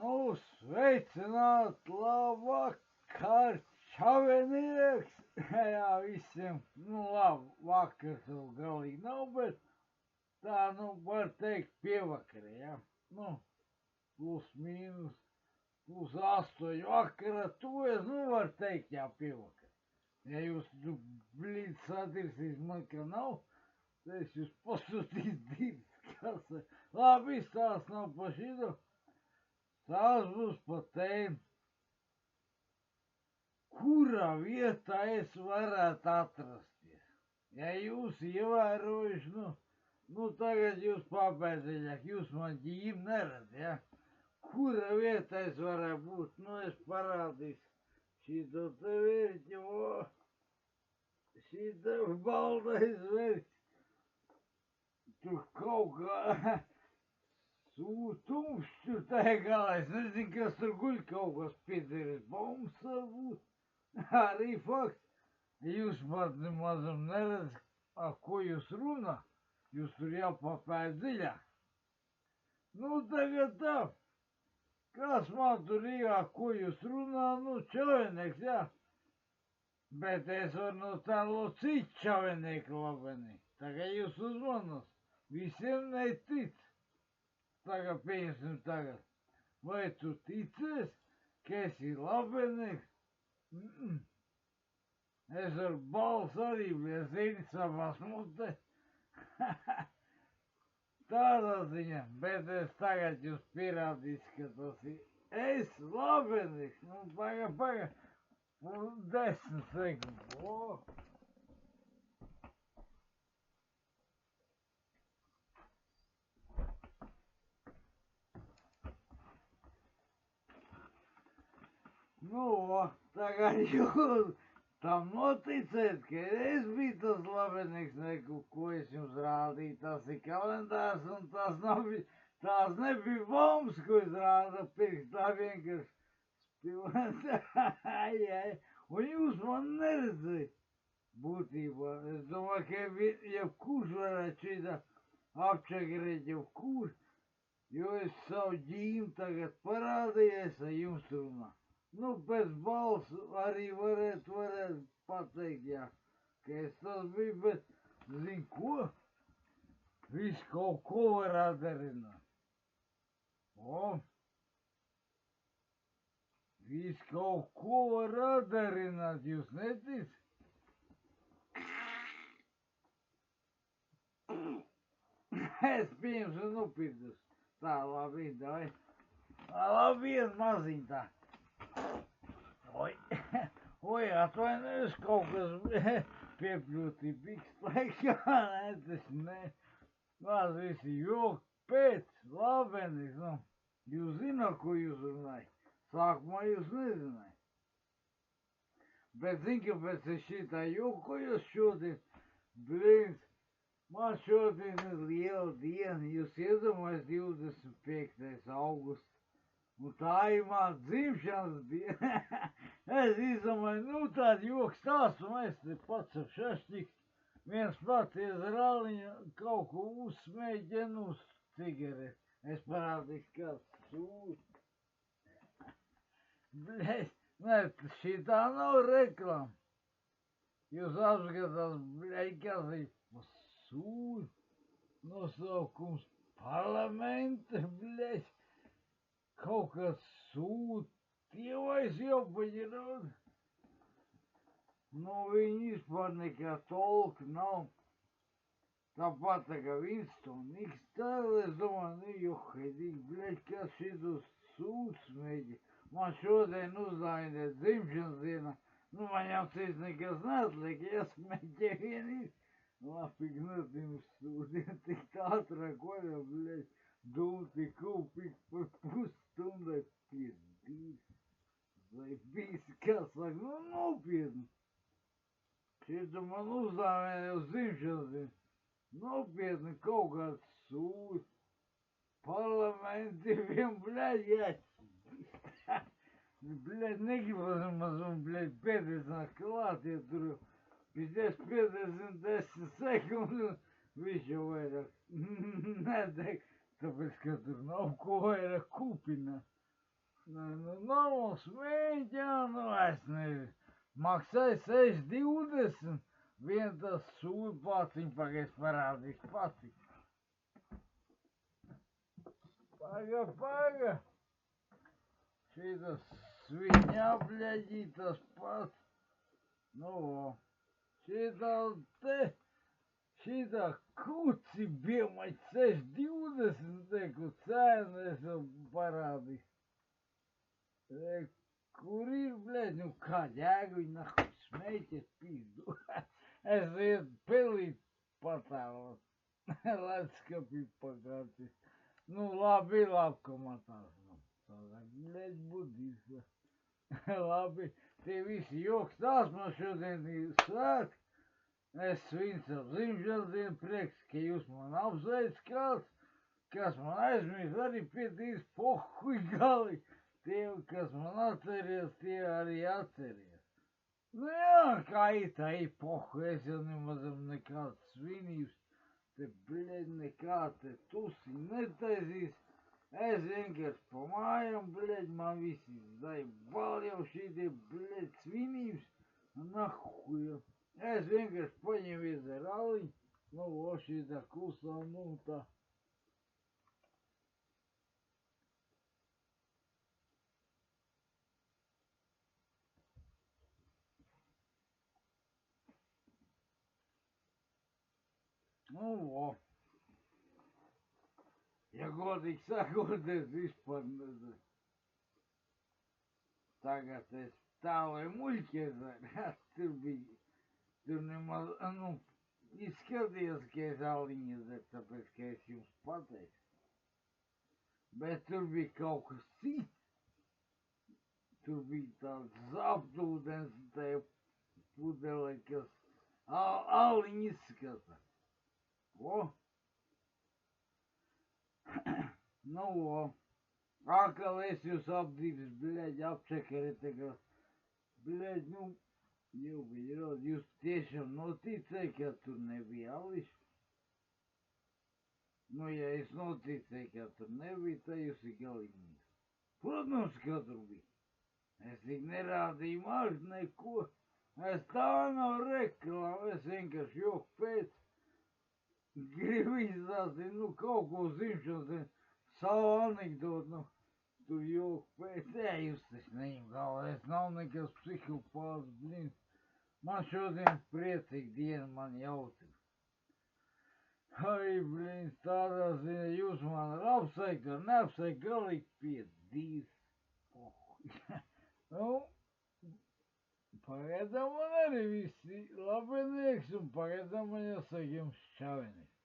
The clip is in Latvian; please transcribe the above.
Nu, sveicināt, labvakar, čavinieks! Jā, visiem, nu labi, vakars vēl galīgi nav, bet tā, var teikt pievakarē, jā. Plus mīnus, plus 8 vakara, tuvies, var teikt, jā, pievakarē. Ja jūs, blīd satirsīs man, ka nav, tad es jūs pasūtīs divas, kas, labi, tās nav pa šitu. Tās būs pa tēmu, kurā vietā es varētu atrasties. Ja jūs ievērojuši, tagad jūs papēdziļāk, jūs man ģīm nerad, ja? Kura vietā es varētu būt, es parādīšu šito te vērķi, šito baldais vērķi. Tur kaut kā... Tumšs tā galā, es nezinu, kas tur guļ, kaut kas piederis, bombs varbūt, arī fakts. Jūs pat nemazam neredz, ar ko jūs runā, jūs tur jāpapēd dziļāk. Tagad tā, kas man tur ir, ar ko jūs runā, čavinieks, jā. Bet es varu no tālo citu čavinieku labenī, tagad jūs uzmanos, visiem netic. Tagad pieņemsim tagad. Vai tu ticies, ka esi labenieks? Es ar balsu arī zini savās mutē. Tādā ziņā, bet es tagad jūs pierādīšu, ka tas ir. Es labenieks. Paga. 10 sekundes. Tagad jūs tam noticēt, ka es biju tas labenieks, ko es jums rādīju, tas ir kalendārs un tās nebija bombas, ko es rādu pirks, tā vienkārši spilvens, un jūs man neredzēt būtībā. Es domāju, ka jebkurš varētu šitā apčakarēt jebkurš, jo es savu ģīmu tagad parādījies, ar jums runā. Pēc balss arī varētu pateikt, jā, ka es tas biju, bet, zin ko? Viss kaut ko var atdarināt. Viss kaut ko var atdarināt, jūs netic? Es pieņemšu nopirkus. Tā, labi, dai. Labi, vien maziņ tā. Oi, atvainojos, kaut kas piepļūti pikslēkā, tas ne. Lās visi joki pēc, labenieks, jūs zināt, ko jūs runājat. Sākumā jūs nezināt. Bet zin, ka pēc šitā jokojos šodien, blīns, man šodien ir liela diena, jūs iedomājas 25. augusts. Un tā ir man dzimšanas diena. Es izdomāju, tādu joku stāstu, un es te pats ar šašķiks. Viens pats iz rāliņa kaut ko uzsmēģina uz cigareti. Es parādīšu, kāds sūs. Bļeļ, šitā nav reklama. Jūs apskatās, bļeļ, kas ir sūs. Nosaukums parlamenta, bļeļ. Kaut kas sūtīvais jau paģirot. Viņi vispār nekā tolka nav. Tāpat tā kā Winston X-Style, es domāju, johaidīgi, bļeļ, kas šitus sūts mēģi. Man šodien uzdāvinē dzimšanas diena. Man jau cits nekas neatliek, jāsmēķē vienīgi. Labi, gnatījums sūtien tik tā atrakoļa, bļeļ. Dūti kūpīgi par pusstundai piedīs. Zaibīsi, kā saka, nopietni. Šito man uzdāvinē uz dzimšanas dienu. Nopietni kaut kāds sūds. Parlamenti vien, bļaļ, jāķis. Bļaļ, negribas mazum, bļaļ, pēdēsināt klāt, ja tur pēc 50 sekundu, viņš jau vairāk nedeg. Tāpēc, ka tur nav ko vairāk kūpināt. Nu, smēķē, nu, es nezinu. Maksāja 6,20. Vien tas sūd paciņ, pagaid parādīs paciņ. Paga. Šitas sviņā, bļaģī, tas pats. Nu, šitā kuci bija maļ 6,20, teku cēnu, es jau parādīju. Kur ir, bļaģ, nu kā ģēgu viņi nahuj smēķēt pīzdu. Es vienu pelīt patēlot. Ledskapī pagācis. Nu, labi, ka matās. Tādā, bļaģ, budīsa. Labi, tie visi joks tās man šodien ir svētki. Es svins apzimšanas dienu prieks, ka jūs man apsveic kāds, kas man aizmirst arī piedīs pohuj gali. Tie, kas man atceries, tie arī atceries. Nu jā, kā tā ir pohuj, es jau nemazam nekāds svinības, te bļaļ nekā te tusi netaisīs. Es vienkārši pa mājām, bļaļ, man visi zaibal jau šitie, bļaļ, svinības, nahuj. Es vienkārši paņemies ar aliņu, nu, o šitā klusā, nu, tā. Nu, o. Ja godīgi sakot, es vispār nezinu. Tagad es tālai muļķies, tur nemaz, nu, izskatījās, ka es aliņu dzeru, tāpēc, ka es jums pateicu. Bet tur bija kaut kas cits. Tur bija tāds zaptūdens, tajā pudelē, kas aliņu izskata. O! Nu, o! Akal es jūs apdīvis, bļaļ, apčekari tagad. Bļaļ, nu, jau bija rod, jūs tiešām noticēja, ka tur nebija ališi. Nu, ja es noticēju, ka tur nebija, tad jūs ir galīgi. Protams, ka tur bija. Es tik nerādīju maz neko. Es tā nav reklāma, es vienkārši joku pēc. Gribu izstāstīt, nu, kaut ko zimšanas, savu anekdotu, nu, tur joku pēc. Jūs taču neņem galvā, es nav nekas psihopāts, blin. Man šodien priecīga diena, man jautri. Ai, blin, tādā ziņā jūs man ar apsveikt, ar neapsveikt, galīgi piedīs. Nu, pagaidām man arī visi labinieks un pagaidām man jāsaka jums čavinieks.